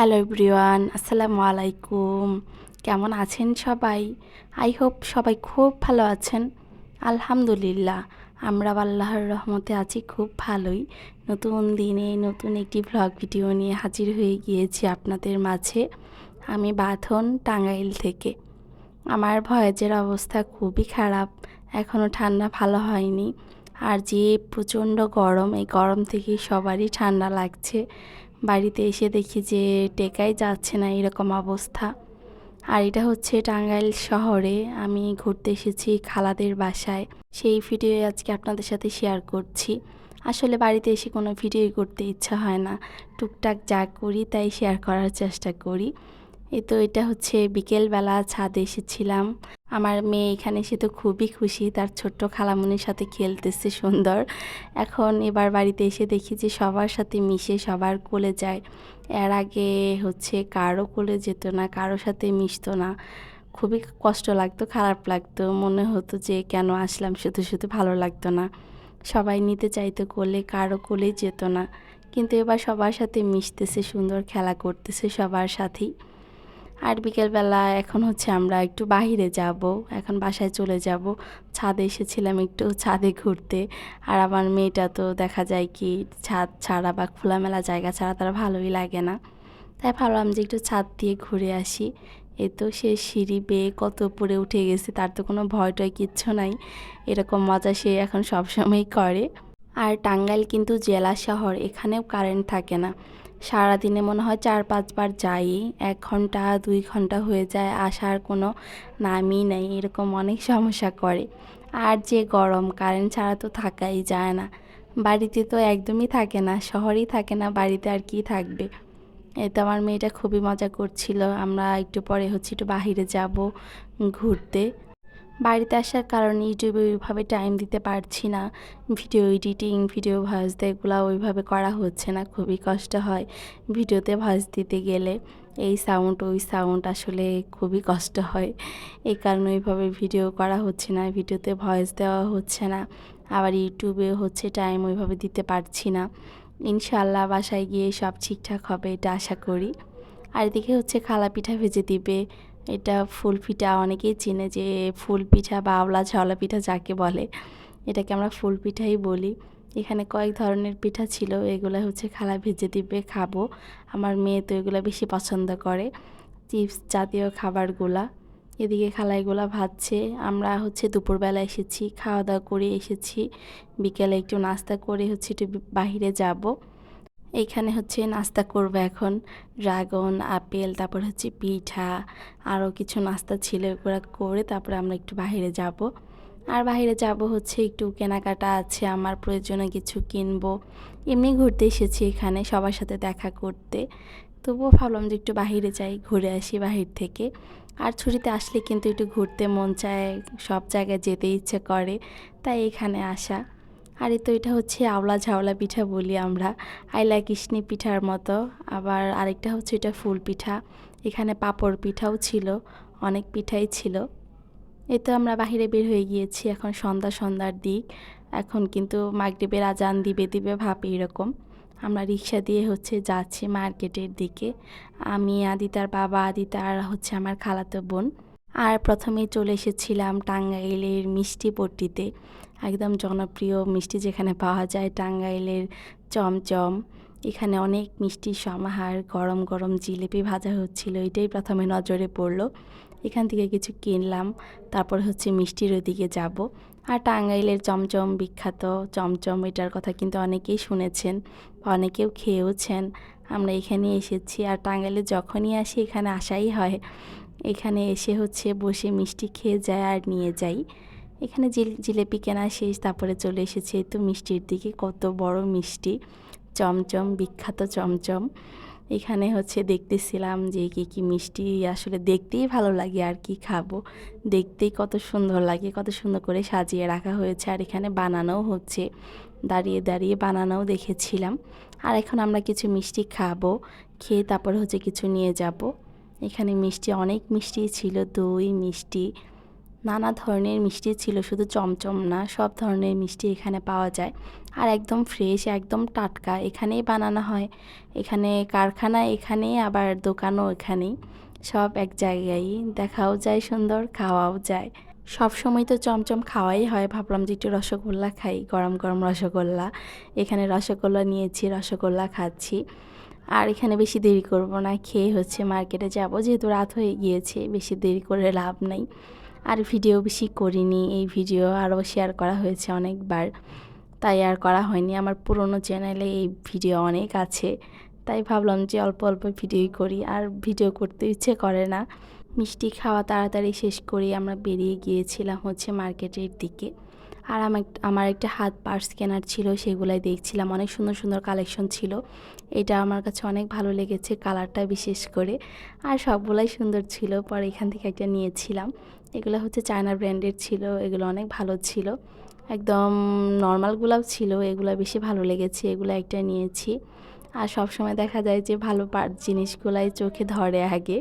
Hello everyone, আসসালামু আলাইকুম। কেমন আছেন সবাই? আই হোপ সবাই খুব ভালো আছেন। আলহামদুলিল্লাহ, আমরা আল্লাহর রহমতে আছি খুব ভালোই। নতুন দিনে নতুন একটি ভ্লগ ভিডিও নিয়ে হাজির হয়ে গিয়েছি আপনাদের মাঝে। আমি বাঁধন, টাঙ্গাইল থেকে। আমার ভয়েজের অবস্থা খুবই খারাপ, এখনও ঠান্ডা ভালো হয়নি। আর যে প্রচণ্ড গরম, এই গরম থেকে সবারই ঠান্ডা লাগছে। বাড়িতে এসে দেখি যে টেকাই যাচ্ছে না, এরকম অবস্থা। আর এটা হচ্ছে টাঙ্গাইল শহরে, আমি ঘুরতে এসেছি খালাদের বাসায়। সেই ভিডিও আজকে আপনাদের সাথে শেয়ার করছি। আসলে বাড়িতে এসে কোনো ভিডিও করতে ইচ্ছা হয় না, টুকটাক যা করি তাই শেয়ার করার চেষ্টা করি। এটা হচ্ছে বিকেলবেলা ছাদে এসেছিলাম। আমার মেয়ে এখানে এসে তো খুবই খুশি, তার ছোট্ট খালামুনির সাথে খেলতেছে সুন্দর। এবার বাড়িতে এসে দেখি যে সবার সাথে মিশে সবার কোলে যায়। এর আগে হচ্ছে কারো কোলে যেত না, কারো সাথে মিশতো না। খুবই কষ্ট লাগতো, খারাপ লাগতো, মনে হতো যে কেন আসলাম, শুধু শুধু ভালো লাগতো না। সবাই নিতে চাইতো কোলে, কারো কোলেই যেত না। কিন্তু এবার সবার সাথে মিশতেছে, সুন্দর খেলা করতেছে সবার সাথেই। আর বিকেলবেলা এখন হচ্ছে আমরা একটু বাইরে যাব, এখন বাসায় চলে যাব। ছাদে এসেছিলাম একটু ছাদে ঘুরতে। আর আমার মেয়েটা তো দেখা যায় কি ছাদ ছাড়া বা খোলামেলা জায়গা ছাড়া তার ভালোই লাগে না। তাই ভাবলাম যে একটু ছাদ দিয়ে ঘুরে আসি। তো সে সিঁড়ি বেয়ে কত উপরে উঠে গেছে, তার তো কোনো ভয় টয় কিচ্ছু নাই। এরকম মজা সে এখন সবসময়ই করে। আর টাঙ্গাইল কিন্তু জেলা শহর, এখানেও কারেন্ট থাকে না। সারাদিনে মনে হয় 4-5 বার যাই, 1 ঘন্টা 2 ঘন্টা হয়ে যায়, আসার কোনো নামই নেই, এরকম অনেক সমস্যা করে। আর যে গরম, কারেন্ট ছাড়া তো থাকাই যায় না। বাড়িতে তো একদমই থাকে না, শহরেই থাকে না, বাড়িতে আর কি থাকবে। তো আমার মেয়েটা খুবই মজা করছিল। আমরা একটু পরে হচ্ছে একটু বাহিরে যাব ঘুরতে। বাড়িতে আসার কারণে ইউটিউবে ওইভাবে টাইম দিতে পারছি না। ভিডিও এডিটিং, ভিডিও ভয়েস দেওয়া, এগুলো ওইভাবে করা হচ্ছে না, খুবই কষ্ট হয় ভিডিওতে ভয়েস দিতে গেলে। এই সাউন্ড ওই সাউন্ড, আসলে খুবই কষ্ট হয়। এই কারণে ওইভাবে ভিডিও করা হচ্ছে না, ভিডিওতে ভয়েস দেওয়া হচ্ছে না। আবার ইউটিউবে হচ্ছে টাইম ওইভাবে দিতে পারছি না। ইনশাআল্লাহ বাসায় গিয়ে সব ঠিকঠাক হবে, এটা আশা করি। আর এদিকে হচ্ছে খালা পিঠা ভেজে দিবে। এটা ফুল পিঠা, অনেকেই চেনে যে ফুল পিঠা বা আওলা ঝাওলা পিঠা যাকে বলে, এটাকে আমরা ফুল পিঠাই বলি। এখানে কয়েক ধরনের পিঠা ছিল, এগুলো হচ্ছে খালা ভেজে দিবে, খাবো। আমার মেয়ে তো এগুলো বেশি পছন্দ করে, চিপস জাতীয় খাবারগুলা। এদিকে খালা এগুলা ভাজছে। আমরা হচ্ছে দুপুরবেলা এসেছি, খাওয়া দাওয়া করে এসেছি। বিকেলে একটু নাস্তা করে হচ্ছে একটু বাহিরে যাব। এইখানে হচ্ছে নাস্তা করবো এখন, ড্রাগন, আপেল, তারপর হচ্ছে পিঠা, আরও কিছু নাস্তা ছিল, এগুলো করে তারপরে আমরা একটু বাইরে যাব। আর বাইরে যাব হচ্ছে একটু কেনাকাটা আছে, আমার প্রয়োজনে কিছু কিনবো। এমনি ঘুরতে এসেছি এখানে সবার সাথে দেখা করতে, তবুও ভাবলাম যে একটু বাহিরে যাই, ঘুরে আসি বাহির থেকে। আর ছুটিতে আসলে কিন্তু একটু ঘুরতে মন চায়, সব জায়গায় যেতে ইচ্ছে করে, তাই এখানে আসা। আর এটা হচ্ছে আওলা ঝাওলা পিঠা বলি আমরা, আইলা কিশনি পিঠার মতো। আবার আরেকটা হচ্ছে এটা ফুল পিঠা। এখানে পাঁপড় পিঠাও ছিল, অনেক পিঠাই ছিল। তো আমরা বাহিরে বের হয়ে গিয়েছি, এখন সন্ধ্যার দিক। এখন কিন্তু মাগরিবের আজান দিবে দিবে ভাব এরকম। আমরা রিক্সা দিয়ে হচ্ছে যাচ্ছি মার্কেটের দিকে। আমি, আদিতার বাবা, আদিতা আর হচ্ছে আমার খালাতো বোন। আর প্রথমেই চলে এসেছিলাম টাঙ্গাইলের মিষ্টি পট্টিতে। একদম জনপ্রিয় মিষ্টি যেখানে পাওয়া যায়, টাঙ্গাইলের চমচম। এখানে অনেক মিষ্টির সমাহার, গরম গরম জিলিপি ভাজা হচ্ছিল, এটাই প্রথমে নজরে পড়লো। এখান থেকে কিছু কিনলাম, তারপর হচ্ছে মিষ্টির ওদিকে যাব। আর টাঙ্গাইলের চমচম বিখ্যাত, চমচম এটার কথা কিন্তু অনেকেই শুনেছেন, অনেকেও খেয়েওছেন। আমরা এখানে এসেছি, আর টাঙ্গাইলে যখনই আসি এখানে আসাই হয়। এখানে এসে হচ্ছে বসে মিষ্টি খেয়ে যায় আর নিয়ে যাই। এখানে জিলেপি কেনা শেষ, তারপরে চলে এসেছি তো মিষ্টির দিকে। কত বড় মিষ্টি, চমচম বিখ্যাত চমচম। এখানে হচ্ছে দেখতেছিলাম যে কী কী মিষ্টি, আসলে দেখতেই ভালো লাগে, আর কি খাবো। দেখতেই কত সুন্দর লাগে, কত সুন্দর করে সাজিয়ে রাখা হয়েছে, আর এখানে বানানোও হচ্ছে, দাঁড়িয়ে দাঁড়িয়ে বানানোও দেখেছিলাম। আর এখন আমরা কিছু মিষ্টি খাবো, খেয়ে তারপর হচ্ছে কিছু নিয়ে যাব। এখানে মিষ্টি, অনেক মিষ্টি ছিল, দই মিষ্টি, নানা ধরনের মিষ্টি ছিল, শুধু চমচম না, সব ধরনের মিষ্টি এখানে পাওয়া যায়। আর একদম ফ্রেশ, একদম টাটকা, এখানেই বানানো হয়। এখানে কারখানা এখানেই, আবার দোকানও এখানেই, সব এক জায়গায়। দেখাও যায় সুন্দর, খাওয়াও যায়। সব সময় তো চমচম খাওয়াই হয়, ভাবলাম যে একটু রসগোল্লা খাই, গরম গরম রসগোল্লা। এখানে রসগোল্লা নিয়েছি, রসগোল্লা খাচ্ছি। আর এখানে বেশি দেরি করব না, খেয়ে হচ্ছে মার্কেটে যাব, যেহেতু রাত হয়ে গিয়েছে, বেশি দেরি করে লাভ নেই। আর ভিডিও বেশি করিনি, এই ভিডিও আরও শেয়ার করা হয়েছে অনেকবার, তাই আর করা হয়নি। আমার পুরনো চ্যানেলে এই ভিডিও অনেক আছে, তাই ভাবলাম যে অল্প অল্প ভিডিওই করি, আর ভিডিও করতে ইচ্ছে করে না। মিষ্টি খাওয়া তাড়াতাড়ি শেষ করি আমরা বেরিয়ে গিয়েছিলাম হচ্ছে মার্কেটের দিকে। আর আমার একটা হাত পার্স কেনার ছিল, সেগুলাই দেখছিলাম, অনেক সুন্দর সুন্দর কালেকশন ছিল। এটা আমার কাছে অনেক ভালো লেগেছে, কালারটা বিশেষ করে, আর সবগুলাই সুন্দর ছিল। পরে এখান থেকে একটা নিয়েছিলাম, এগুলো হচ্ছে চায়না ব্র্যান্ডের ছিল, এগুলো অনেক ভালো ছিল। একদম নর্মালগুলাও ছিল, এগুলো বেশি ভালো লেগেছে, এগুলো একটা নিয়েছি। আর সব সময় দেখা যায় যে ভালো জিনিসগুলাই চোখে ধরে আগে।